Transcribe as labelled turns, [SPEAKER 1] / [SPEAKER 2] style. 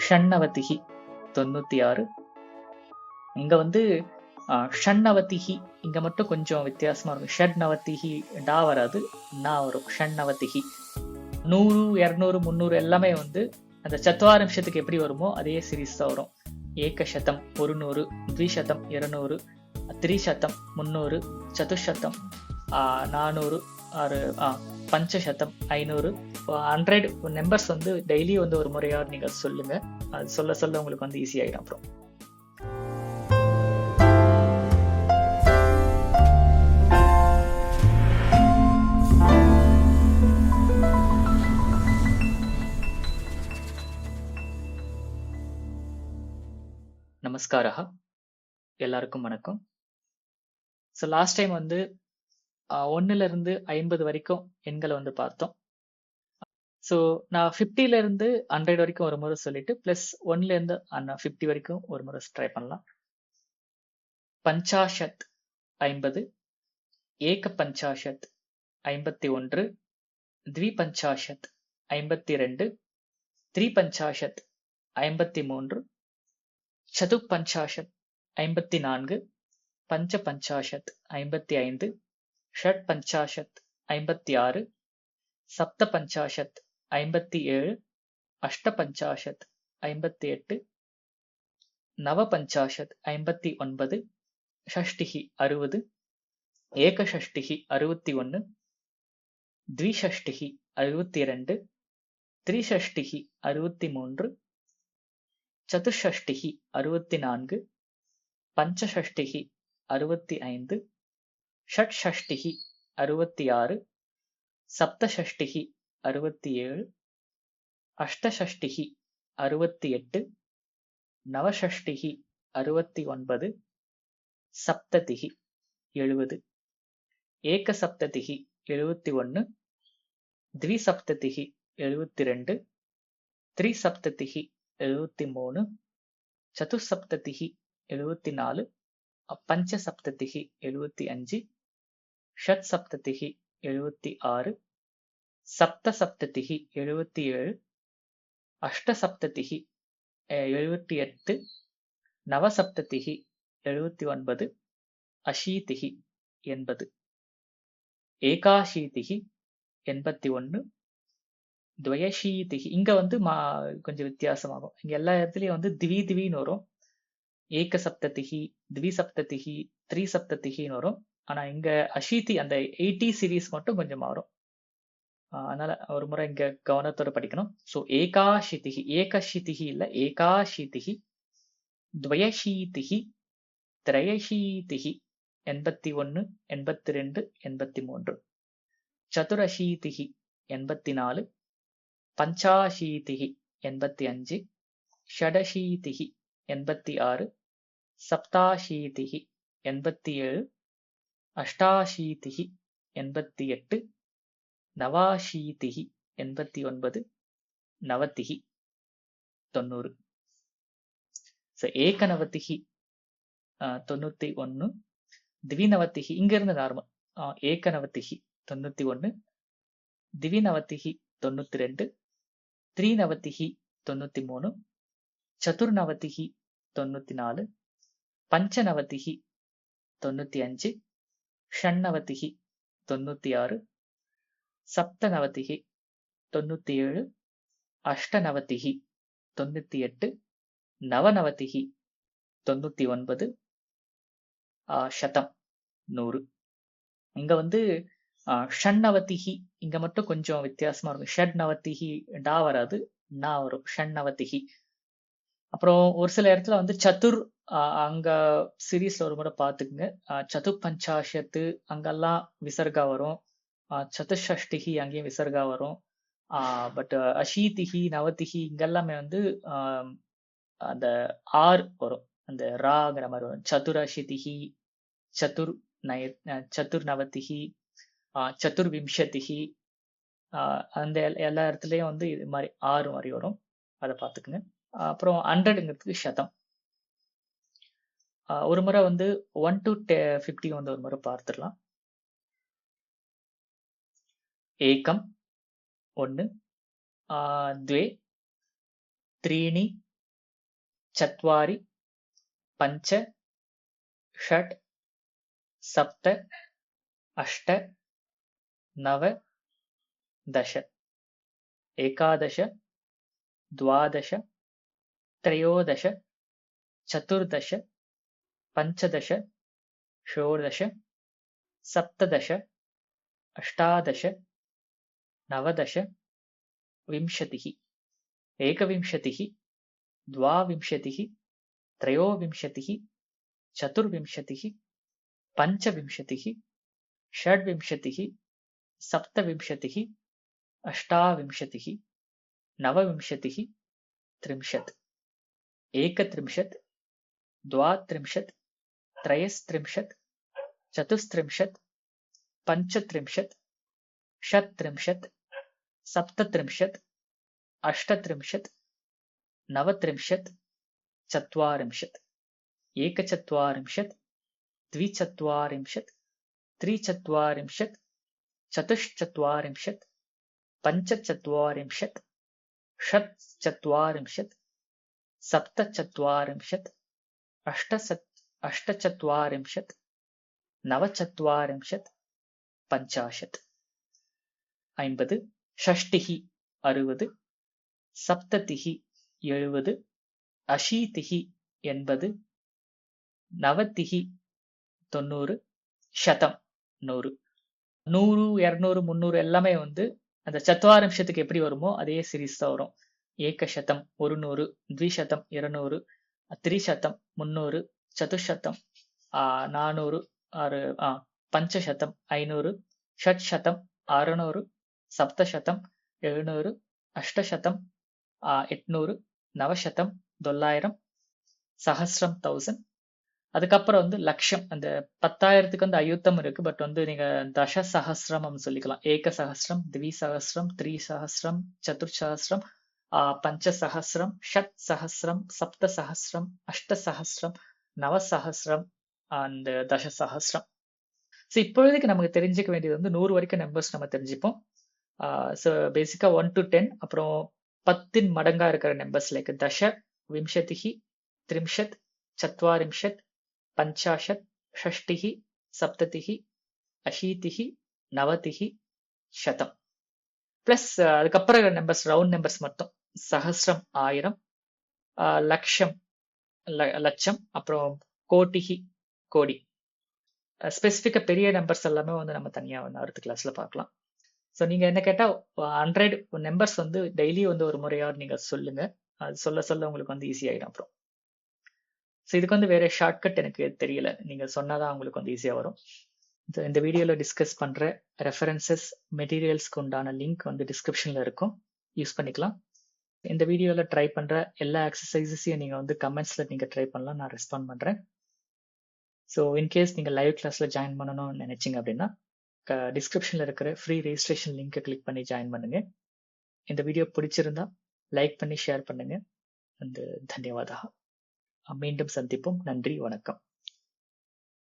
[SPEAKER 1] ஷண்ணவதிஹி 96. இங்க வந்து ஷண்ணவதிஹி இங்க மட்டும் கொஞ்சம் வித்தியாசமா இருக்கும். ஷட்நவதிஹி டா வராது, நா வரும். ஷண்ணவதிஹி 100, 200, 300 எல்லாமே வந்து அந்த சத்வாரிம்ஷத்துக்கு எப்படி வருமோ அதே சீரீஸ் தான் வரும். ஏகசதம் 100, த்விசதம் 200, த்ரிசதம் 300, சதுஷதம் 400, பஞ்சசதம் 500. 100 நம்பர்ஸ் வந்து டெய்லி வந்து ஒரு முறையாவது நீங்க சொல்லுங்க. அது சொல்ல சொல்ல உங்களுக்கு வந்து ஈஸி ஆயிடும். அப்புறம் நமஸ்காரா, எல்லாருக்கும் வணக்கம். ஸோ லாஸ்ட் டைம் வந்து 1ல இருந்து 50 வரைக்கும் எண்களை வந்து பார்த்தோம். ஸோ நான் 50ல இருந்து 100 வரைக்கும் ஒரு முறை சொல்லிட்டு பிளஸ் 1ல இருந்து 50 வரைக்கும் ஒரு முறை ட்ரை பண்ணலாம். பஞ்சாஷத் 50, ஏக பஞ்சாஷத் 51, த்விபஞ்சாஷத் 52, த்ரிபஞ்சாஷத் 53, சதுப்பஞ்சாஷத் 54, பஞ்சபஞ்சாஷத் 55, ஷட் பஞ்சாஷத் 56, சப்த பஞ்சாஷத் 57, அஷ்ட பஞ்சாஷத் 58, நவ பஞ்சாஷத் 59, ஷஷ்டிஹி 60, ஏகஷஷ்டிஹி 61, த்விஷஷ்டிஹி 62, த்ரிஷஷ்டிஹி 63, சதுஷஷ்டிஹி 64, பஞ்சஷஷ்டிஹி 65, ஷட்ஷஷ்டிஹி 66, சப்தஷஷ்டிஹி 67, அஷ்டஷஷ்டிஹி 68, நவஷஷ்டிஹி 69, சப்ததிஹி 70, ஏகசப்ததிஹி 71, த்விசப்ததிஹி 72, த்ரிசப்ததிஹி 73, சதுசப்ததிஹி 74, பஞ்சசப்ததிஹி 75, ஷட் சப்ததிஹி 76, சப்த சப்ததிஹி 77, அஷ்ட சப்ததிஹி 78, நவசப்ததிஹி 79, அஷீதிஹி 80, ஏகாஷீதிஹி 81, துவயஷீதிஹி. இங்க வந்து கொஞ்சம் வித்தியாசமாகும். இங்க எல்லா இடத்துலயும் வந்து திவின்னு வரும். ஏக சப்ததிஹி, த்விசப்ததிஹி, த்ரிசப்ததிஹின்னு வரும். ஆனா இங்க அஷீதி அந்த 80 சீரீஸ் மட்டும் கொஞ்சம் மாறும். அதனால ஒரு முறை இங்க கவனத்தோட படிக்கணும். ஸோ ஏகாஷிதிஹி, ஏகஷிதிஹி இல்ல, ஏகாஷிதிஹி, துவயஷீதிஹி, திரயஷீதிஹி 81, 82, 83, சதுரஷீதிஹி 84, பஞ்சாஷீதிஹி 85, ஷடஷீதிஹி 86, சப்தாஷீதிஹி 87, அஷ்டாஷீதிஹி 88, நவாஷீதிஹி 89, நவதிஹி 90. ஏகநவதிஹி 91, திவிநவதிஹி இங்க இருந்து நார்மல். ஏகநவதிஹி 91, திவிநவதிஹி 92, த்ரிநவதிஹி 93, சதுர்நவதிஹி 94, பஞ்சநவதிஹி 95, ஷண்ணவதிஹி 96, சப்தநவதிஹி 97, அஷ்டநவதிஹி 98, நவநவதிஹி 99, சதம் 100. இங்க வந்து ஷண்ணவதிஹி இங்க மட்டும் கொஞ்சம் வித்தியாசமா இருக்கும். ஷட்நவதிஹி டா வராது, நா வரும். ஷண்ணவதிஹி. அப்புறம் ஒரு சில இடத்துல வந்து சதுர் அங்க சீரீஸ்ல ஒரு முறை பார்த்துக்குங்க. சதுர் பஞ்சாஷத்து அங்கெல்லாம் விசர்கா வரும். சதுஷஷ்டிஹி அங்கேயும் விசர்கா வரும். பட் அஷீதிஹி, நவதிஹி இங்கெல்லாமே வந்து அந்த ஆர் வரும். அந்த ராங்கிற மாதிரி வரும். சதுரஷிதிஹி, சதுர்நவதிஹி, சதுர்விம்சதிஹி, அந்த எல்லா இடத்துலயும் வந்து இது மாதிரி 6 மாதிரி வரும். அதை பார்த்துக்குங்க. அப்புறம் 100ங்கிறதுக்கு சதம். ஒரு முறை வந்து 1 to 50 வந்து ஒரு முறை பார்த்துடலாம். ஏகம் 1, द्वे, त्रीणि, चत्वारि पञ्च षट् सप्त अष्ट नव दश एकादश द्वादश त्रयोदश चतुर्दश पञ्चदश षोडश सप्तदश अष्टादश नवदश विंशतिः एकविंशतिः द्वाविंशतिः त्रयोविंशतिः चतुर्विंशतिः पञ्चविंशतिः षड्विंशतिः सप्तविंशतिः अष्टाविंशतिः नवविंशतिः त्रिंशत् एकत्रिंशत् द्वात्रिंशत् त्रयस्त्रिंशत् चतुस्त्रिंशत् पञ्चत्रिंशत् षट्त्रिंशत् सप्तत्रिंशत् अष्टत्रिंशत् नवत्रिंशत् चत्वारिंशत् एकचत्वारिंशत् द्विचत्वारिंशत् त्रिचत्वारिंशत् चतुश्चत्वारिंशत् पञ्चचत्वारिंशत् षट्चत्वारिंशत् सप्तचत्वारिंशत् अष्टचत्वारिंशत् नवचत्वारिंशत् पञ्चाशत् 50 षष्टिः 60 सप्ततिः 70 अशीतिः 80 नवतिः 90 शतம் 100 100 200 300 எல்லாமே வந்து அந்த சத்வாரிம்சத்துக்கு எப்படி வருமோ அதே சீரிஸ் தான் வரும். ஏகசதம் 100 த்விசதம் 200 த்ரிசதம் 300 சதுஷதம் 400 பஞ்சசதம் 500 ஷட்சதம் 600 சப்தசதம் 700 அஷ்டசதம் 800 நவசதம் 900 சஹஸ்ரம் 1000 அதுக்கப்புறம் வந்து லட்சம். அந்த 10,000க்கு வந்து அயுத்தம் இருக்கு. பட் வந்து நீங்க தச சஹஸ்ரம் சொல்லிக்கலாம். ஏக சஹஸ்ரம் த்விசஹஸ்ரம் த்ரிசஹஸ்ரம் சதுர்சஹஸ்ரம் பஞ்சசஹஸ்ரம் ஷட் சஹஸ்ரம் சப்த சஹஸ்ரம் அஷ்ட சஹஸ்ரம் நவசஹஸ்ரம் அண்ட் தச சஹஸ்ரம். ஸோ இப்பொழுதுக்கு நமக்கு தெரிஞ்சுக்க வேண்டியது வந்து 100 வரைக்கும் நம்பர்ஸ் நம்ம தெரிஞ்சுப்போம். ஸோ பேசிக்கா 1 to 10, அப்புறம் 10 மடங்கா இருக்கிற நம்பர்ஸ் லைக் தச விம்சதிஹி த்ரிம்ஷத் சத்வாரிம்ஷத் பஞ்சாஷத் ஷஷ்டிஹி சப்ததிஹி அஷீதிஹி நவதிஹி சதம். பிளஸ் அதுக்கப்புறம் நம்பர்ஸ் ரவுண்ட் நம்பர்ஸ் மட்டும் சஹஸ்ரம் 1000, லட்சம் லட்சம், அப்புறம் கோட்டிஹி கோடி. ஸ்பெசிஃபிக்கா பெரிய நம்பர்ஸ் எல்லாமே வந்து நம்ம தனியா வந்து அடுத்த கிளாஸ்ல பார்க்கலாம். ஸோ நீங்க என்ன கேட்டா 100 நம்பர்ஸ் வந்து டெய்லி வந்து ஒரு முறையாவது நீங்க சொல்லுங்க. அது சொல்ல சொல்ல உங்களுக்கு வந்து ஈஸி ஆயிடும். அப்புறம் ஸோ இதுக்கு வந்து வேற ஷார்ட்கட் எனக்கு தெரியல, நீங்க சொன்னாதான் உங்களுக்கு வந்து ஈஸியா வரும். இந்த வீடியோல டிஸ்கஸ் பண்ற ரெஃபரன்சஸ் மெட்டீரியல்ஸ்க்கு உண்டான லிங்க் வந்து டிஸ்கிரிப்ஷன்ல இருக்கும், யூஸ் பண்ணிக்கலாம். இந்த வீடியோல ட்ரை பண்ற எல்லா எக்ஸசைசஸையும் நீங்க வந்து கமெண்ட்ஸ்ல நீங்க ட்ரை பண்ணலாம், நான் ரெஸ்பாண்ட் பண்றேன். ஸோ இன்கேஸ் நீங்க லைவ் கிளாஸ்ல ஜாயின் பண்ணணும்னு நினைச்சீங்க அப்படின்னா டிஸ்கிரிப்ஷன்ல இருக்கிற ஃப்ரீ ரெஜிஸ்ட்ரேஷன் லிங்கை கிளிக் பண்ணி ஜாயின் பண்ணுங்க. இந்த வீடியோ பிடிச்சிருந்தா லைக் பண்ணி ஷேர் பண்ணுங்க. தன்யவாதா. மீண்டும் சந்திப்போம். நன்றி, வணக்கம்.